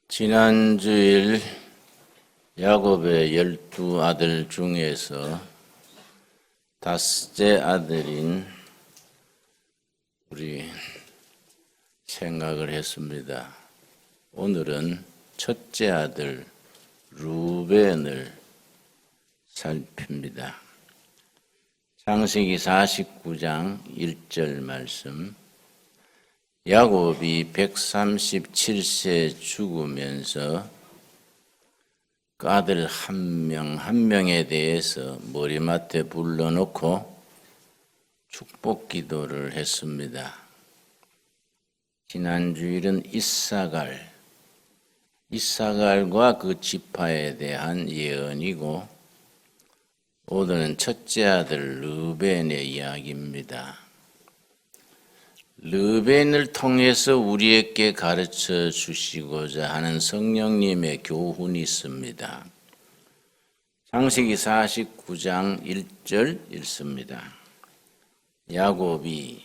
지난주일 야곱의 12아들 중에서 다섯째 아들인 우리 생각을 했습니다. 오늘은 첫째 아들 루벤을 살핍니다. 창세기 49장 1절 말씀. 야곱이 137세 죽으면서 그 아들 한 명에 대해서 머리맡에 불러놓고 축복 기도를 했습니다. 지난 주일은 이사갈과 그 지파에 대한 예언이고, 오늘은 첫째 아들 르벤의 이야기입니다. 르벤을 통해서 우리에게 가르쳐 주시고자 하는 성령님의 교훈이 있습니다. 창세기 49장 1절 읽습니다. 야곱이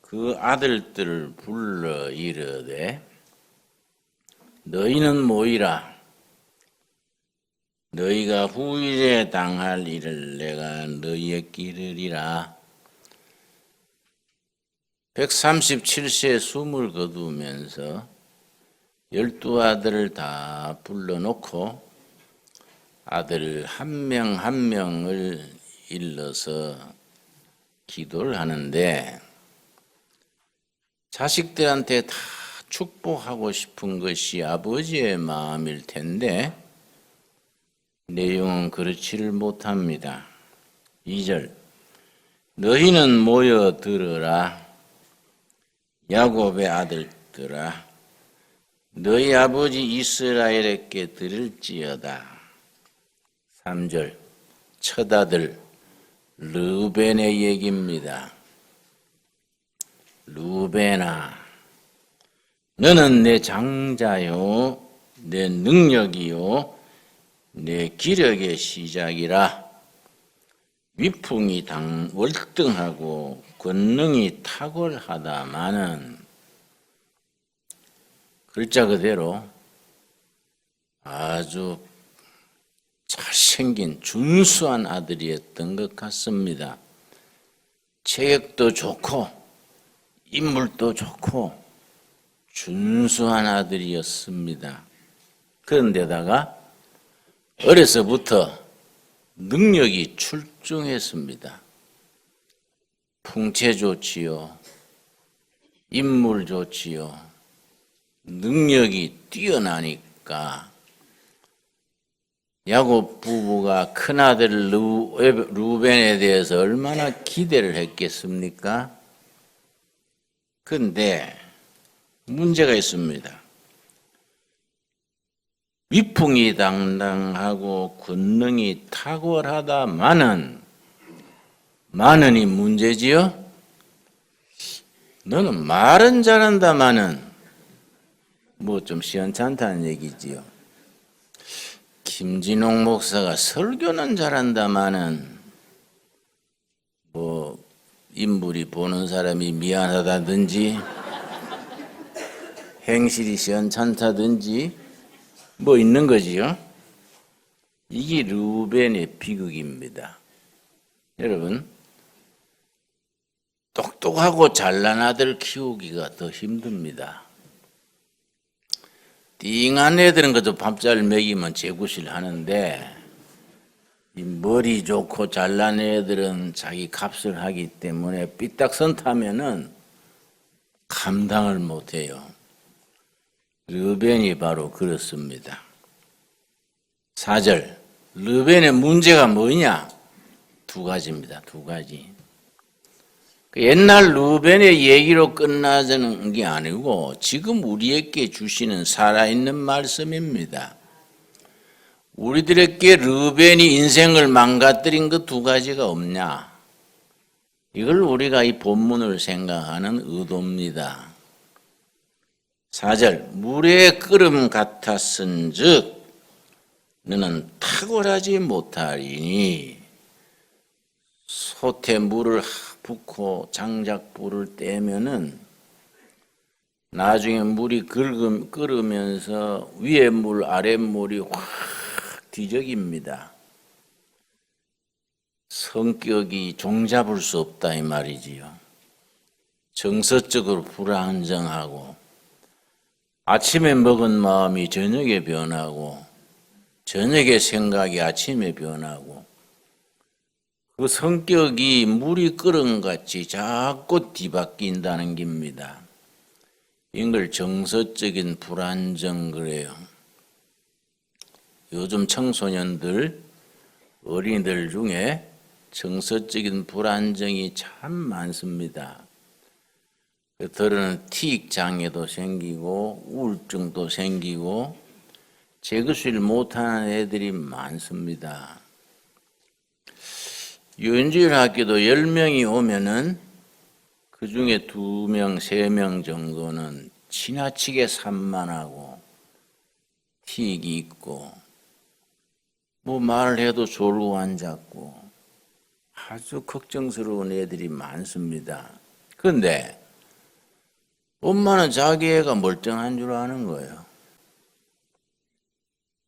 그 아들들을 불러 이르되 너희는 모이라. 너희가 후일에 당할 일을 내가 너희에게 이르리라. 137세에 숨을 거두면서 12아들을 다 불러놓고 아들 한 명을 일러서 기도를 하는데, 자식들한테 다 축복하고 싶은 것이 아버지의 마음일 텐데 내용은 그렇지를 못합니다. 2절. 너희는 모여 들으라. 야곱의 아들들아, 너희 아버지 이스라엘에게 들을지어다. 3절. 첫아들 르벤의 얘기입니다. 르벤아, 너는 내 장자요, 내 능력이요, 내 기력의 시작이라. 위풍이 월등하고 권능이 탁월하다마는, 글자 그대로 아주 잘생긴 준수한 아들이었던 것 같습니다. 체격도 좋고 인물도 좋고 준수한 아들이었습니다. 그런데다가 어려서부터 능력이 출중했습니다. 풍채 좋지요, 인물 좋지요, 능력이 뛰어나니까 야곱 부부가 큰아들 루벤에 대해서 얼마나 기대를 했겠습니까? 그런데 문제가 있습니다. 위풍이 당당하고 권능이 탁월하다마는, 마는이 문제지요? 너는 말은 잘한다마는, 뭐 좀 시원찮다는 얘기지요. 김진홍 목사가 설교는 잘한다마는, 뭐 인물이 보는 사람이 미안하다든지 행실이 시원찮다든지 뭐 있는 거지요. 이게 르벤의 비극입니다. 여러분, 똑똑하고 잘난 아들 키우기가 더 힘듭니다. 띵한 애들은 그저 밥잘 먹이면 재구실 하는데, 이 머리 좋고 잘난 애들은 자기 값을 하기 때문에 삐딱선 타면은 감당을 못해요. 르벤이 바로 그렇습니다. 4절. 르벤의 문제가 뭐냐? 두 가지입니다. 두 가지. 옛날 르벤의 얘기로 끝나자는 게 아니고 지금 우리에게 주시는 살아있는 말씀입니다. 우리들에게 르벤이 인생을 망가뜨린 그 두 가지가 없냐? 이걸 우리가 이 본문을 생각하는 의도입니다. 4절 물의 끓음 같았은즉 너는 탁월하지 못하리니 솥에 물을 붓고 장작 불을 떼면은 나중에 물이 끓으면서 위에 물 아래 물이 확 뒤적입니다. 성격이 종잡을 수 없다 이 말이지요. 정서적으로 불안정하고 아침에 먹은 마음이 저녁에 변하고 저녁의 생각이 아침에 변하고 그 성격이 물이 끓은 같이 자꾸 뒤바뀐다는 겁니다. 이걸 정서적인 불안정 그래요. 요즘 청소년들, 어린이들 중에 정서적인 불안정이 참 많습니다. 그들은 티익 장애도 생기고 우울증도 생기고 재구실 못하는 애들이 많습니다. 유인주일 학교도 10명이 오면은 그 중에 2명, 3명 정도는 지나치게 산만하고 티익이 있고 뭐 말을 해도 졸고 앉았고 아주 걱정스러운 애들이 많습니다. 그런데 엄마는 자기 애가 멀쩡한 줄 아는 거예요.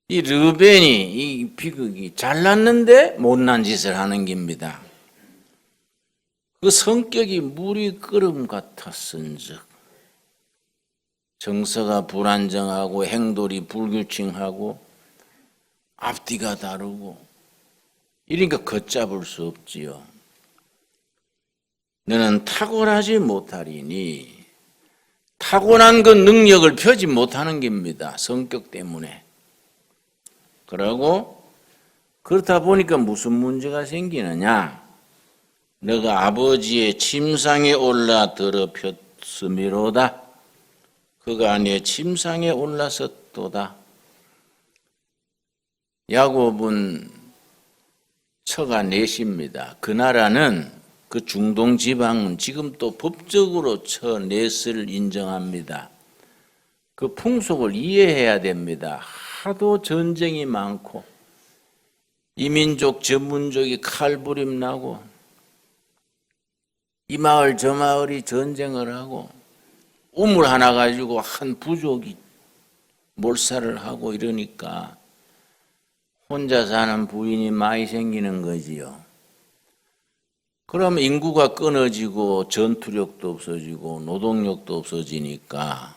이 르벤이 이 비극이 잘났는데 못난 짓을 하는 겁니다. 그 성격이 물이 끓음 같았은즉 정서가 불안정하고 행동이 불규칙하고 앞뒤가 다르고 이러니까 걷잡을 수 없지요. 너는 탁월하지 못하리니 타고난 그 능력을 펴지 못하는 겁니다. 성격 때문에. 그러고 그렇다 보니까 무슨 문제가 생기느냐? 너가 아버지의 침상에 올라 더럽혔음이로다. 그가 내 침상에 올라섰도다. 야곱은 처가 넷입니다. 그 나라는 그 중동 지방은 지금 또 법적으로 처 넷을 인정합니다. 그 풍속을 이해해야 됩니다. 하도 전쟁이 많고 이 민족 저 민족이 칼부림 나고 이 마을 저 마을이 전쟁을 하고 우물 하나 가지고 한 부족이 몰살을 하고 이러니까 혼자 사는 부인이 많이 생기는 거지요. 그러면 인구가 끊어지고 전투력도 없어지고 노동력도 없어지니까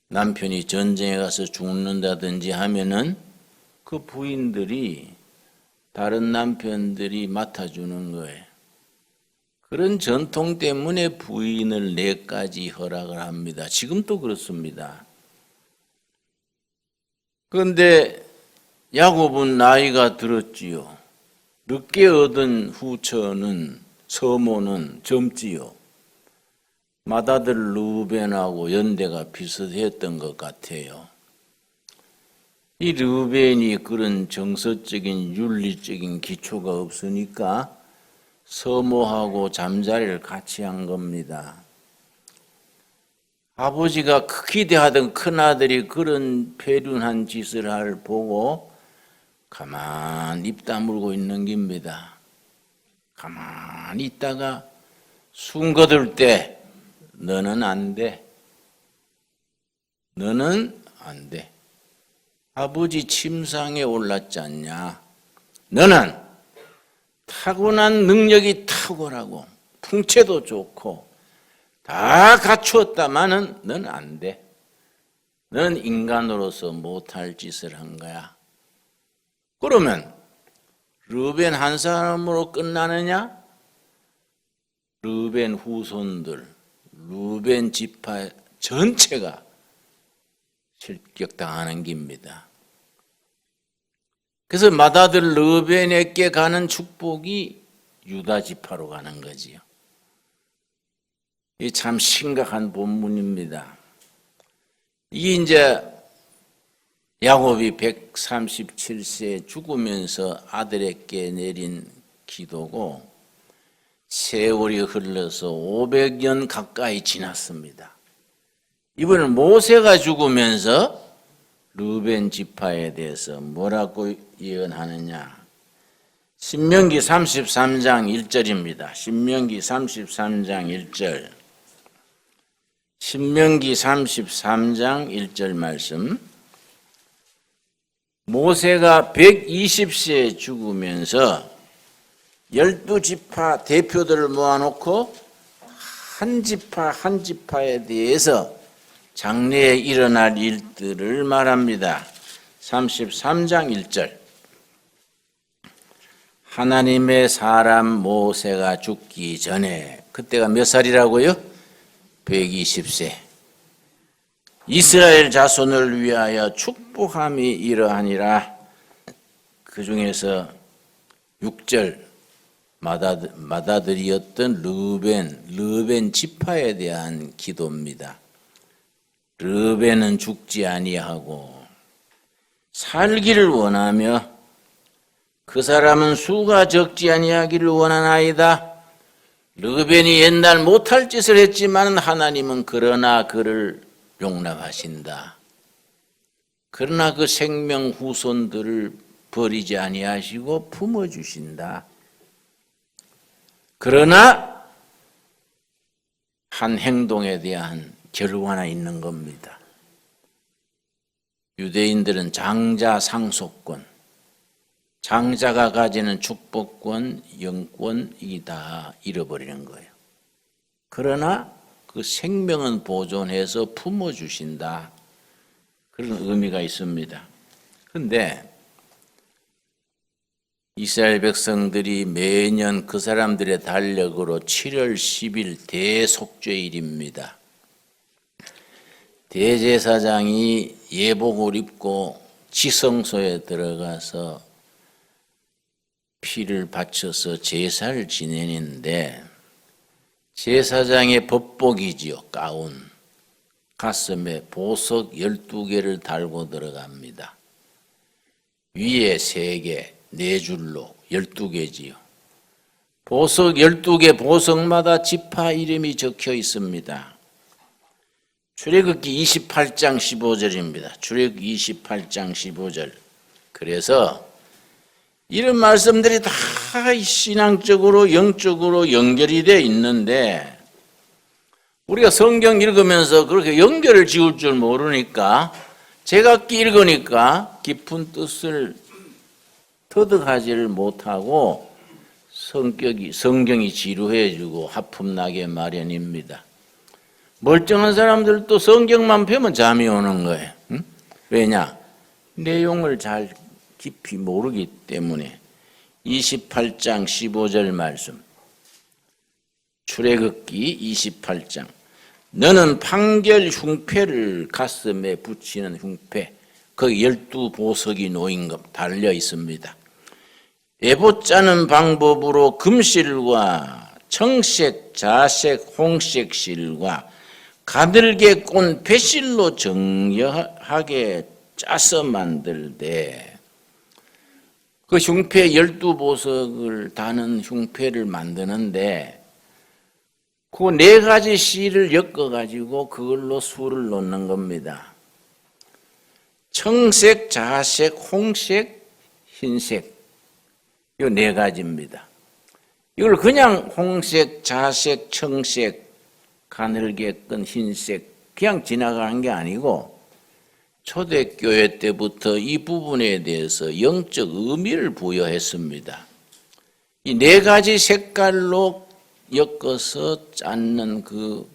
남편이 전쟁에 가서 죽는다든지 하면은 그 부인들이 다른 남편들이 맡아주는 거예요. 그런 전통 때문에 부인을 4가지 허락을 합니다. 지금도 그렇습니다. 그런데 야곱은 나이가 들었지요. 늦게 얻은 후처는 서모는 젊지요. 맏아들 르벤하고 연대가 비슷했던 것 같아요. 이 르벤이 그런 정서적인 윤리적인 기초가 없으니까 서모하고 잠자리를 같이 한 겁니다. 아버지가 기대하던 큰아들이 그런 패륜한 짓을 할 보고 가만히 입 다물고 있는 겁니다. 가만히 있다가 숨 거둘 때 너는 안 돼. 너는 안 돼. 아버지 침상에 올랐지 않냐. 너는 타고난 능력이 탁월하고 풍채도 좋고 다 갖추었다마는 넌 안 돼. 넌 인간으로서 못할 짓을 한 거야. 그러면 르벤 한 사람으로 끝나느냐? 르벤 후손들, 르벤 지파 전체가 실격당하는 겁니다. 그래서 맏아들 르벤에게 가는 축복이 유다 지파로 가는 거지요. 이 참 심각한 본문입니다. 이게 이제 야곱이 137세 죽으면서 아들에게 내린 기도고 세월이 흘러서 500년 가까이 지났습니다. 이번엔 모세가 죽으면서 르벤 지파에 대해서 뭐라고 예언하느냐? 신명기 33장 1절입니다. 신명기 33장 1절. 신명기 33장 1절 말씀. 모세가 120세에 죽으면서 12지파 대표들을 모아놓고 한 지파 한 지파에 대해서 장래에 일어날 일들을 말합니다. 33장 1절. 하나님의 사람 모세가 죽기 전에, 그때가 몇 살이라고요? 120세. 이스라엘 자손을 위하여 축복함이 이러하니라. 그 중에서 6절 맏아들이었던 르벤 지파에 대한 기도입니다. 르벤은 죽지 아니하고 살기를 원하며 그 사람은 수가 적지 아니하기를 원하나이다. 르벤이 옛날 못할 짓을 했지만 하나님은 그러나 그를 용납하신다. 그러나 그 생명 후손들을 버리지 아니하시고 품어주신다. 그러나 한 행동에 대한 결과 하나 있는 겁니다. 유대인들은 장자 상속권, 장자가 가지는 축복권, 영권이 다 잃어버리는 거예요. 그러나 그 생명은 보존해서 품어주신다. 그런 의미가 있습니다. 그런데 이스라엘 백성들이 매년 그 사람들의 달력으로 7월 10일 대속죄일입니다. 대제사장이 예복을 입고 지성소에 들어가서 피를 바쳐서 제사를 지내는데 제사장의 법복이지요. 가운. 가슴에 보석 12개를 달고 들어갑니다. 위에 3개, 4줄로 12개지요. 보석 12개 보석마다 지파 이름이 적혀 있습니다. 출애굽기 28장 15절입니다. 출애굽기 28장 15절. 그래서 이런 말씀들이 다 신앙적으로 영적으로 연결이 되어 있는데 우리가 성경 읽으면서 그렇게 연결을 지을 줄 모르니까 제각기 읽으니까 깊은 뜻을 터득하지를 못하고 성경이 지루해지고 하품나게 마련입니다. 멀쩡한 사람들도 성경만 펴면 잠이 오는 거예요. 응? 왜냐? 내용을 잘 깊이 모르기 때문에. 28장 15절 말씀. 출애굽기 28장. 너는 판결 흉패를 가슴에 붙이는 흉패. 거기 12보석이 놓인 것 달려 있습니다. 에봇 짜는 방법으로 금실과 청색, 자색, 홍색 실과 가늘게 꼰 배실로 정교하게 짜서 만들되 그 흉패 12보석을 다는 흉패를 만드는데 그 4가지 실을 엮어가지고 그걸로 수를 놓는 겁니다. 청색, 자색, 홍색, 흰색 이 4가지입니다. 이걸 그냥 홍색, 자색, 청색, 가늘게 끈 흰색 그냥 지나가는 게 아니고 초대교회 때부터 이 부분에 대해서 영적 의미를 부여했습니다. 이 4가지 색깔로 엮어서 짰는 그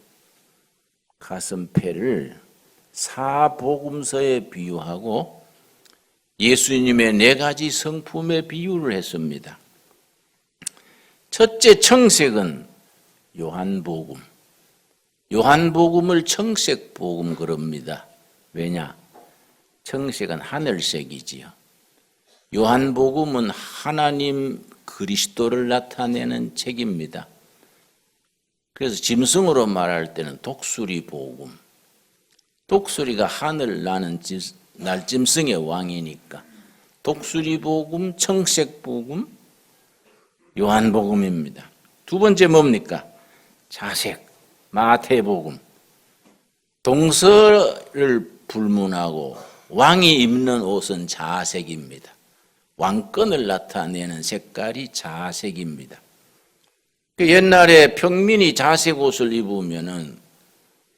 가슴패를 사복음서에 비유하고 예수님의 4가지 성품에 비유를 했습니다. 첫째 청색은 요한복음. 요한복음을 청색복음 그럽니다. 왜냐? 청색은 하늘색이지요. 요한복음은 하나님 그리스도를 나타내는 책입니다. 그래서 짐승으로 말할 때는 독수리 복음. 독수리가 하늘 나는 날짐승의 왕이니까. 독수리복음, 청색복음, 요한복음입니다. 두 번째 뭡니까? 자색, 마태복음. 동서를 불문하고 왕이 입는 옷은 자색입니다. 왕권을 나타내는 색깔이 자색입니다. 옛날에 평민이 자색 옷을 입으면은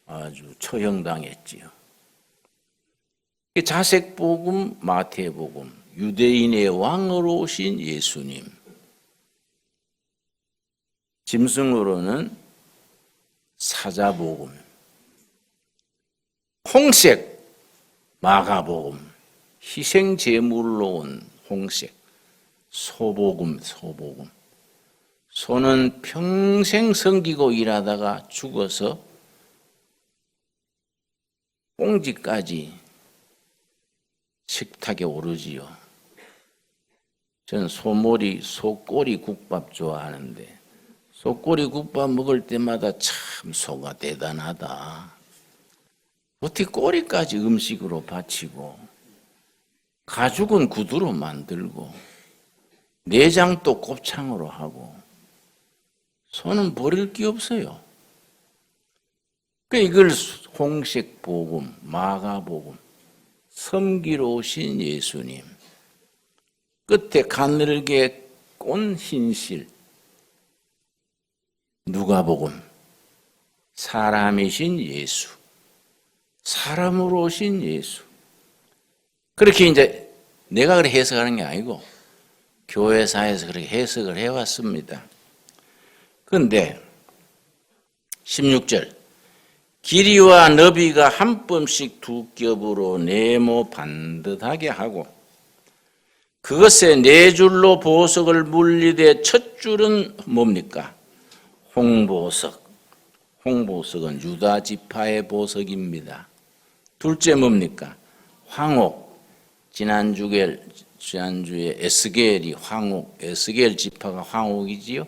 아주 처형당했지요. 자색복음, 마태복음, 유대인의 왕으로 오신 예수님. 짐승으로는 사자복음, 홍색, 마가복음, 희생제물로 온 홍색, 소복음. 소는 평생 섬기고 일하다가 죽어서 꽁지까지 식탁에 오르지요. 저는 소꼬리 국밥 좋아하는데 소꼬리 국밥 먹을 때마다 참 소가 대단하다. 어떻게 꼬리까지 음식으로 바치고 가죽은 구두로 만들고 내장도 곱창으로 하고 소는 버릴 게 없어요. 이걸 홍색 복음, 마가복음, 섬기러 오신 예수님, 끝에 가늘게 꼰 흰실, 누가복음, 사람이신 예수, 사람으로 오신 예수. 그렇게 이제 내가 그렇게 해석하는 게 아니고 교회사에서 그렇게 해석을 해왔습니다. 그런데 16절 길이와 너비가 한 뼘씩 두 겹으로 네모 반듯하게 하고 그것에 네 줄로 보석을 물리되 첫 줄은 뭡니까? 홍보석. 홍보석은 유다 지파의 보석입니다. 둘째 뭡니까? 황옥. 지난주에 에스겔이 황옥, 에스겔 지파가 황옥이지요.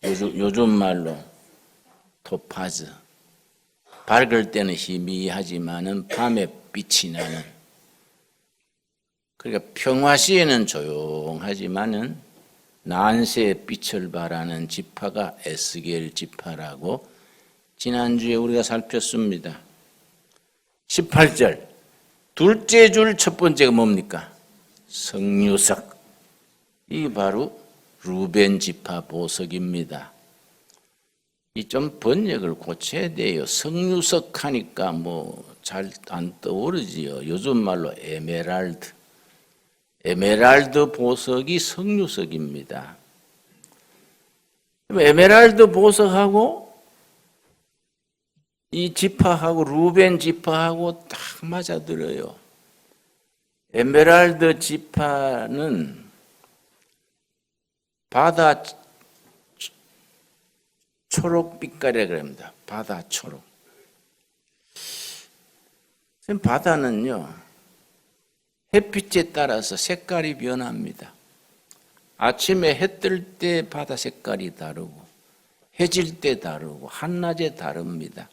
요즘 말로 토파즈. 밝을 때는 희미하지만은 밤에 빛이 나는. 그러니까 평화시에는 조용하지만은 난세의 빛을 발하는 지파가 에스겔 지파라고 지난주에 우리가 살폈습니다. 18절 둘째 줄 첫 번째가 뭡니까? 성유석. 이 바로 루벤 지파 보석입니다. 이 좀 번역을 고쳐야 돼요. 성유석 하니까 뭐 잘 안 떠오르지요. 요즘 말로 에메랄드. 에메랄드 보석이 성유석입니다. 에메랄드 보석하고 이 지파하고 루벤 지파하고 딱 맞아들어요. 에메랄드 지파는 바다 초록빛깔이라고 합니다. 바다 초록. 바다는요, 햇빛에 따라서 색깔이 변합니다. 아침에 해 뜰 때 바다 색깔이 다르고, 해질 때 다르고, 한낮에 다릅니다.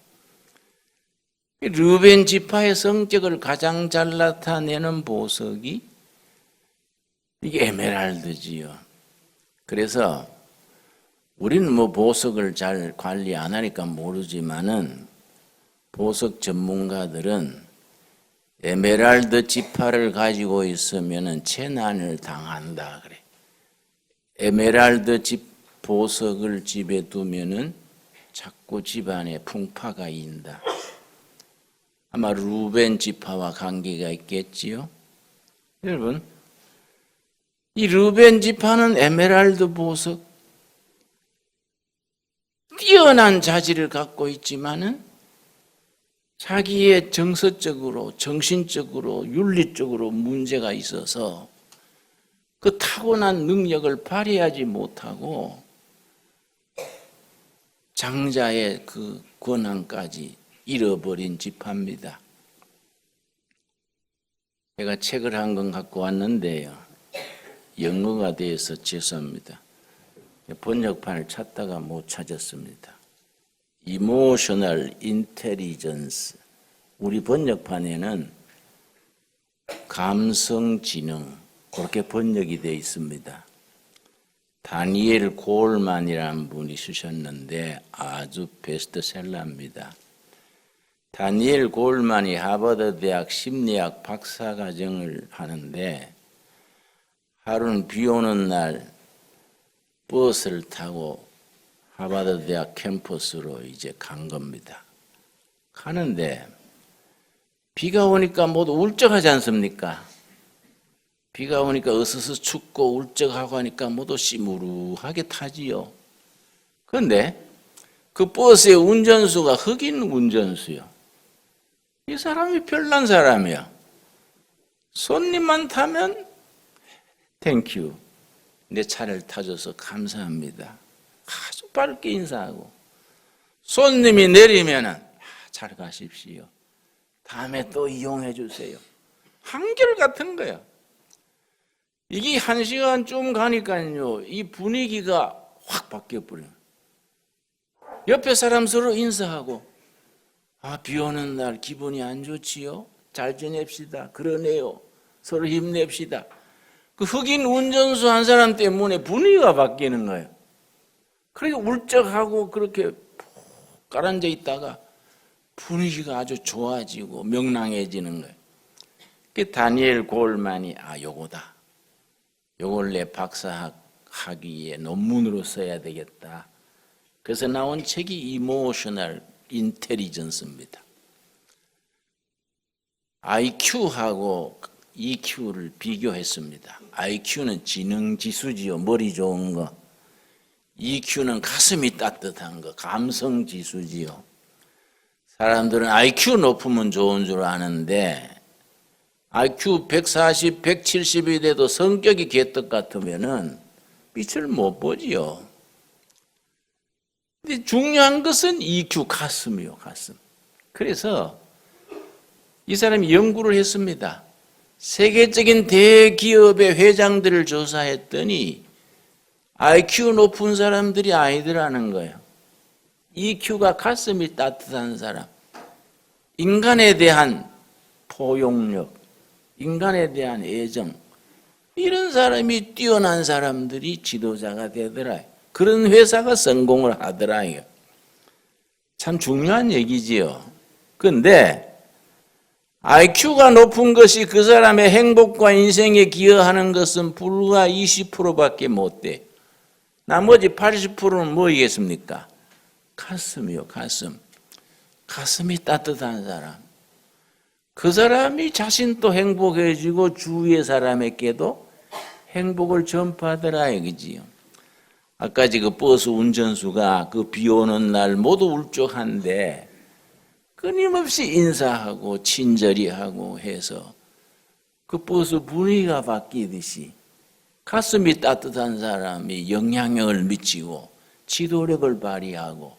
르벤 지파의 성격을 가장 잘 나타내는 보석이 이게 에메랄드지요. 그래서 우리는 뭐 보석을 잘 관리 안 하니까 모르지만은 보석 전문가들은 에메랄드 지파를 가지고 있으면은 재난을 당한다 그래. 에메랄드 보석을 집에 두면은 자꾸 집안에 풍파가 인다. 아마 루벤 지파와 관계가 있겠지요. 여러분, 이 루벤 지파는 에메랄드 보석 뛰어난 자질을 갖고 있지만은 자기의 정서적으로, 정신적으로, 윤리적으로 문제가 있어서 그 타고난 능력을 발휘하지 못하고 장자의 그 권한까지 잃어버린 지파입니다. 제가 책을 한 권 갖고 왔는데요. 영어가 돼서 죄송합니다. 번역판을 찾다가 못 찾았습니다. Emotional Intelligence. 우리 번역판에는 감성지능 그렇게 번역이 되어 있습니다. 다니엘 고울만이라는 분이 쓰셨는데 아주 베스트셀러입니다. 다니엘 고울만이 하버드 대학 심리학 박사과정을 하는데 하루는 비 오는 날 버스를 타고 하버드 대학 캠퍼스로 이제 간 겁니다. 가는데 비가 오니까 모두 울적하지 않습니까? 비가 오니까 으스스 춥고 울적하고 하니까 모두 시무룩하게 타지요. 그런데 그 버스의 운전수가 흑인 운전수요. 이 사람이 별난 사람이야. 손님만 타면 땡큐. 내 차를 타줘서 감사합니다. 아주 밝게 인사하고. 손님이 내리면은 잘 가십시오. 다음에 또 이용해 주세요. 한결같은 거야. 이게 1시간쯤 가니까요, 이 분위기가 확 바뀌어버려요. 옆에 사람 서로 인사하고, 비 오는 날 기분이 안 좋지요? 잘 지냅시다. 그러네요. 서로 힘냅시다. 그 흑인 운전수 한 사람 때문에 분위기가 바뀌는 거예요. 그러니까 울적하고 그렇게 푹 가라앉아 있다가 분위기가 아주 좋아지고 명랑해지는 거예요. 그 다니엘 고울만이 요거다. 요걸 내 박사 학위에 논문으로 써야 되겠다. 그래서 나온 책이 이모셔널 인텔리전스입니다. IQ하고 EQ를 비교했습니다. IQ는 지능 지수지요. 머리 좋은 거. EQ는 가슴이 따뜻한 거. 감성 지수지요. 사람들은 IQ 높으면 좋은 줄 아는데 IQ 140, 170이 돼도 성격이 개떡 같으면은 빛을 못 보지요. 근데 중요한 것은 EQ 가슴이요, 가슴. 그래서 이 사람이 연구를 했습니다. 세계적인 대기업의 회장들을 조사했더니 IQ 높은 사람들이 아니더라는 거예요. EQ가 가슴이 따뜻한 사람, 인간에 대한 포용력, 인간에 대한 애정, 이런 사람이 뛰어난 사람들이 지도자가 되더라. 그런 회사가 성공을 하더라. 참 중요한 얘기지요. 그런데 IQ가 높은 것이 그 사람의 행복과 인생에 기여하는 것은 불과 20%밖에 못 돼. 나머지 80%는 뭐이겠습니까? 가슴이요, 가슴. 가슴이 따뜻한 사람. 그 사람이 자신도 행복해지고 주위의 사람에게도 행복을 전파하더라 이거지요. 아까 그 버스 운전수가 그 비 오는 날 모두 울적한데 끊임없이 인사하고 친절히 하고 해서 그 버스 분위기가 바뀌듯이 가슴이 따뜻한 사람이 영향력을 미치고 지도력을 발휘하고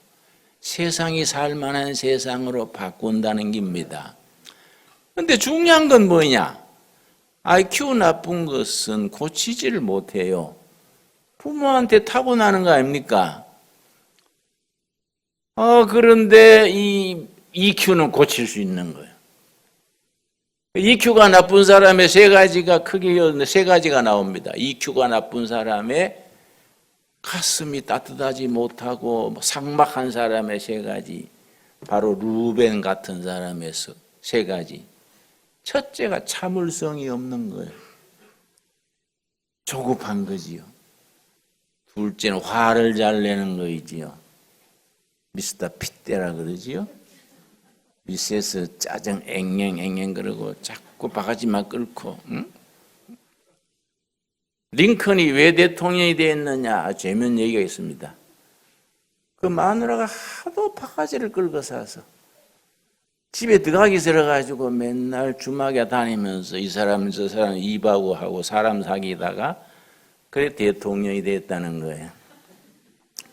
세상이 살만한 세상으로 바꾼다는 겁니다. 그런데 중요한 건 뭐냐? IQ 나쁜 것은 고치지를 못해요. 부모한테 타고나는 거 아닙니까? 그런데 이 EQ는 고칠 수 있는 거예요. EQ가 나쁜 사람의 세 가지가 나옵니다. EQ가 나쁜 사람의 가슴이 따뜻하지 못하고 삭막한 사람의 세 가지, 바로 루벤 같은 사람의 세 가지. 첫째가 참을성이 없는 거예요. 조급한 거지요. 둘째는 화를 잘 내는 거이지요. 미스터 핏대라 그러지요. 미세스 짜증 앵앵 그러고 자꾸 바가지만 끓고. 응? 링컨이 왜 대통령이 됐느냐? 재미있는 얘기가 있습니다. 그 마누라가 하도 바가지를 끌고 사서 집에 들어가기 싫어가지고 맨날 주막에 다니면서 이 사람 저 사람 입하고 하고 사람 사귀다가 그래 대통령이 됐다는 거예요.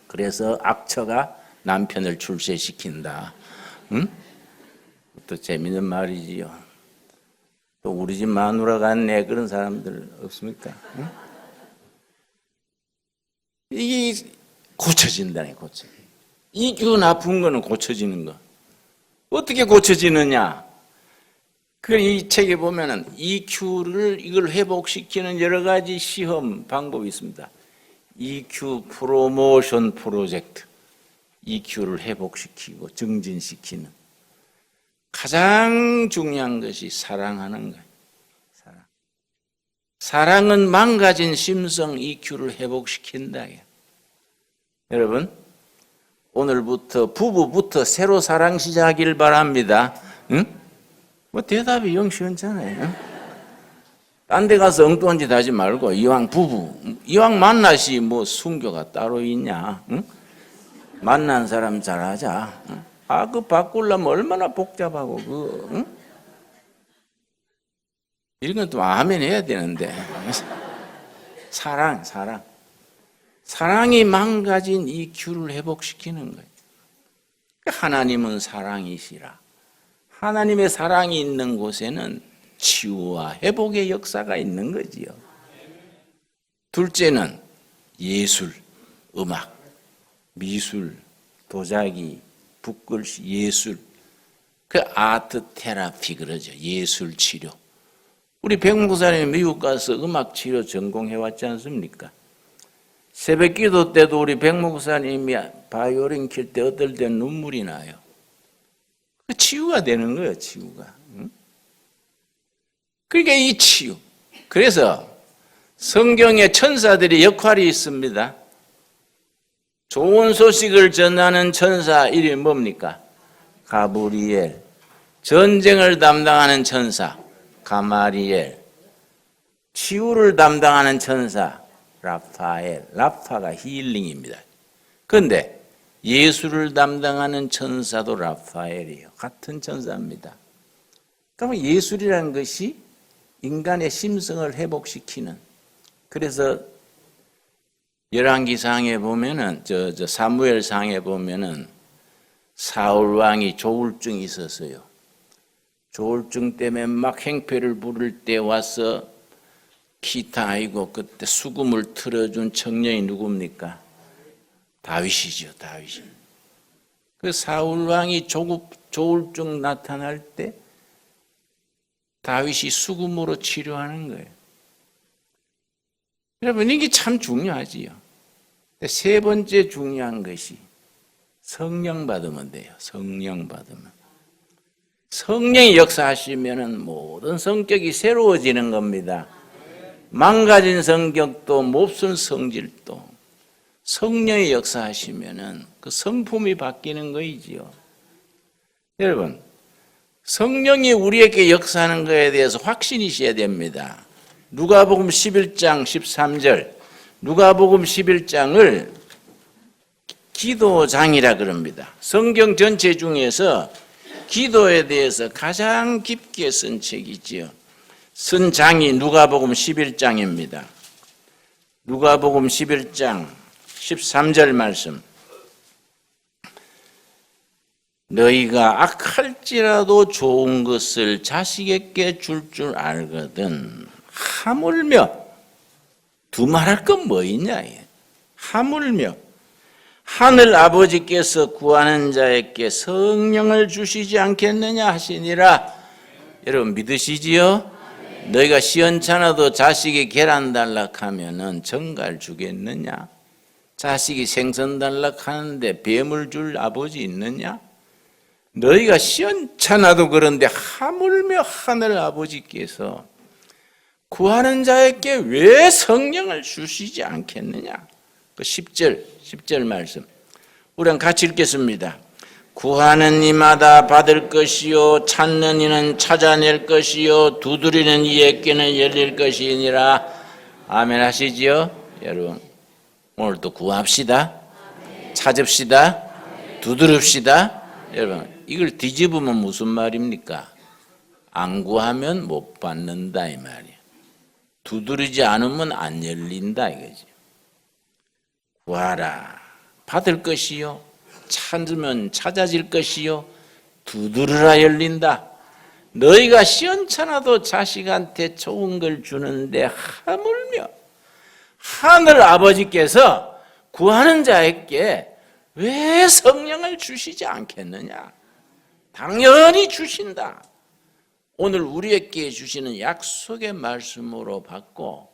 그래서 악처가 남편을 출세시킨다. 응? 또 재밌는 말이지요. 또 우리 집 마누라 같네 그런 사람들 없습니까? 응? 이게 고쳐진다네. EQ 나쁜 거는 고쳐지는 거. 어떻게 고쳐지느냐? 이 책에 보면은 EQ를 이걸 회복시키는 여러 가지 시험 방법이 있습니다. EQ 프로모션 프로젝트. EQ를 회복시키고 증진시키는 가장 중요한 것이 사랑하는 거예요. 사랑은 망가진 심성 EQ를 회복시킨다. 여러분, 오늘부터 부부부터 새로 사랑 시작하길 바랍니다. 응? 뭐 대답이 영 시원찮아요. 응? 딴 데 가서 엉뚱한 짓 하지 말고 이왕 만나시 뭐 순교가 따로 있냐? 응? 만난 사람 잘하자. 응? 그 바꾸려면 얼마나 복잡하고 응? 이런 건 또 아멘 해야 되는데. 사랑이 망가진 이 큐를 회복시키는 거예요. 하나님은 사랑이시라. 하나님의 사랑이 있는 곳에는 치유와 회복의 역사가 있는 거지요. 둘째는 예술, 음악, 미술, 도자기, 붓글씨, 예술. 그 아트 테라피 그러죠. 예술 치료. 우리 백목사님이 미국 가서 음악 치료 전공해 왔지 않습니까? 새벽 기도 때도 우리 백목사님이 바이올린 킬 때 어떨 때 눈물이 나요. 그 치유가 되는 거예요, 치유가. 응? 그러니까 이 치유. 그래서 성경에 천사들의 역할이 있습니다. 좋은 소식을 전하는 천사 이름이 뭡니까? 가브리엘. 전쟁을 담당하는 천사 가마리엘. 치유를 담당하는 천사 라파엘. 라파가 힐링입니다. 그런데 예술을 담당하는 천사도 라파엘이에요. 같은 천사입니다. 그러면 예술이라는 것이 인간의 심성을 회복시키는, 그래서 열왕기상에 보면은 사무엘상에 보면은 사울 왕이 조울증이 있었어요. 조울증 때문에 막 행패를 부를 때 와서 기타 아이고 그때 수금을 틀어준 청년이 누굽니까? 다윗이죠, 다윗이. 그 사울 왕이 조울증 나타날 때 다윗이 수금으로 치료하는 거예요. 여러분, 이게 참 중요하지요. 세 번째 중요한 것이 성령 받으면 돼요. 성령 받으면. 성령이 역사하시면은 모든 성격이 새로워지는 겁니다. 망가진 성격도 몹쓸 성질도 성령이 역사하시면은 그 성품이 바뀌는 거이지요. 여러분, 성령이 우리에게 역사하는 것에 대해서 확신이 있어야 됩니다. 누가복음 11장 13절, 누가복음 11장을 기도장이라 그럽니다. 성경 전체 중에서 기도에 대해서 가장 깊게 쓴 책이지요. 쓴 장이 누가복음 11장입니다. 누가복음 11장 13절 말씀. 너희가 악할지라도 좋은 것을 자식에게 줄 알거든. 하물며, 두말할 건 뭐 있냐? 하물며 하늘 아버지께서 구하는 자에게 성령을 주시지 않겠느냐 하시니라. 여러분 믿으시지요? 너희가 시원찮아도 자식이 계란 달락하면은 정갈 주겠느냐? 자식이 생선 달락하는데 뱀을 줄 아버지 있느냐? 너희가 시원찮아도 그런데 하물며 하늘 아버지께서 구하는 자에게 왜 성령을 주시지 않겠느냐? 그 10절 말씀. 우리는 같이 읽겠습니다. 구하는 이마다 받을 것이요 찾는 이는 찾아낼 것이요 두드리는 이에게는 열릴 것이니라. 아멘 하시지요? 여러분, 오늘 또 구합시다. 찾읍시다. 두드립시다. 여러분, 이걸 뒤집으면 무슨 말입니까? 안 구하면 못 받는다 이 말이에요. 두드리지 않으면 안 열린다 이거지. 구하라 받을 것이요 찾으면 찾아질 것이요 두드리라 열린다. 너희가 시원찮아도 자식한테 좋은 걸 주는데 하물며 하늘 아버지께서 구하는 자에게 왜 성령을 주시지 않겠느냐? 당연히 주신다. 오늘 우리에게 주시는 약속의 말씀으로 받고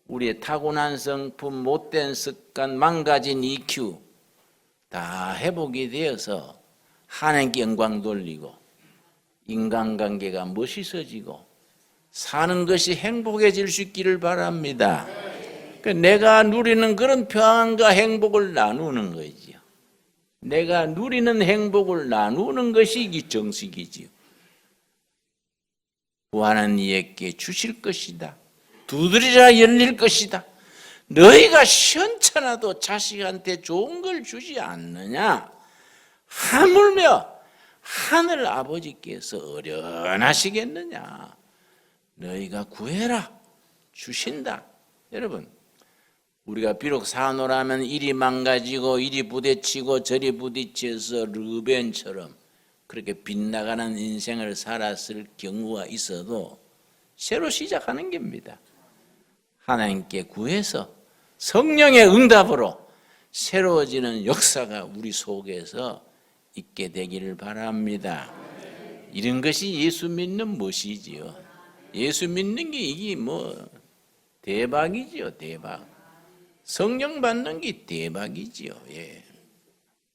우리의 타고난 성품, 못된 습관, 망가진 EQ 다 회복이 되어서 하나님께 영광 돌리고 인간관계가 멋있어지고 사는 것이 행복해질 수 있기를 바랍니다. 내가 누리는 그런 평안과 행복을 나누는 거지요. 내가 누리는 행복을 나누는 것이 이 정식이지요. 구하는 이에게 주실 것이다. 두드리라 열릴 것이다. 너희가 시원찮아도 자식한테 좋은 걸 주지 않느냐? 하물며 하늘 아버지께서 어련하시겠느냐? 너희가 구해라 주신다. 여러분, 우리가 비록 사노라면 이리 망가지고 이리 부딪히고 저리 부딪혀서 르벤처럼 그렇게 빗나가는 인생을 살았을 경우가 있어도 새로 시작하는 겁니다. 하나님께 구해서 성령의 응답으로 새로워지는 역사가 우리 속에서 있게 되기를 바랍니다. 이런 것이 예수 믿는 것이지요. 예수 믿는 게 이게 대박이지요, 대박. 성령 받는 게 대박이지요. 예.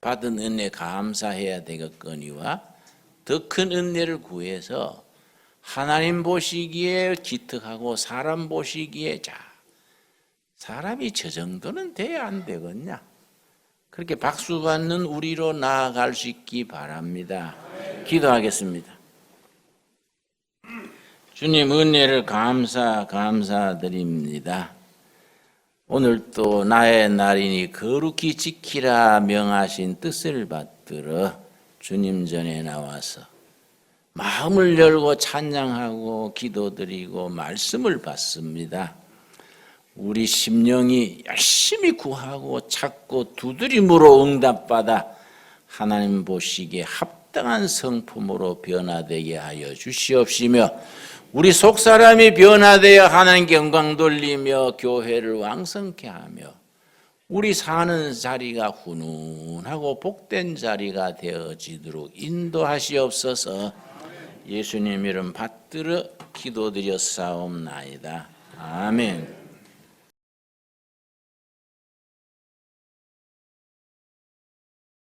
받은 은혜 감사해야 되겠거니와 더 큰 은혜를 구해서 하나님 보시기에 기특하고 사람 보시기에 사람이 저 정도는 돼야 안 되겠냐? 그렇게 박수 받는 우리로 나아갈 수 있기 바랍니다. 기도하겠습니다. 주님 은혜를 감사드립니다. 오늘 또 나의 날이니 거룩히 지키라 명하신 뜻을 받들어 주님 전에 나와서 마음을 열고 찬양하고 기도드리고 말씀을 받습니다. 우리 심령이 열심히 구하고 찾고 두드림으로 응답받아 하나님 보시기에 합당한 성품으로 변화되게 하여 주시옵시며 우리 속사람이 변화되어 하나님께 영광 돌리며 교회를 왕성케 하며 우리 사는 자리가 훈훈하고 복된 자리가 되어지도록 인도하시옵소서. 예수님 이름 받들어 기도드렸사옵나이다. 아멘.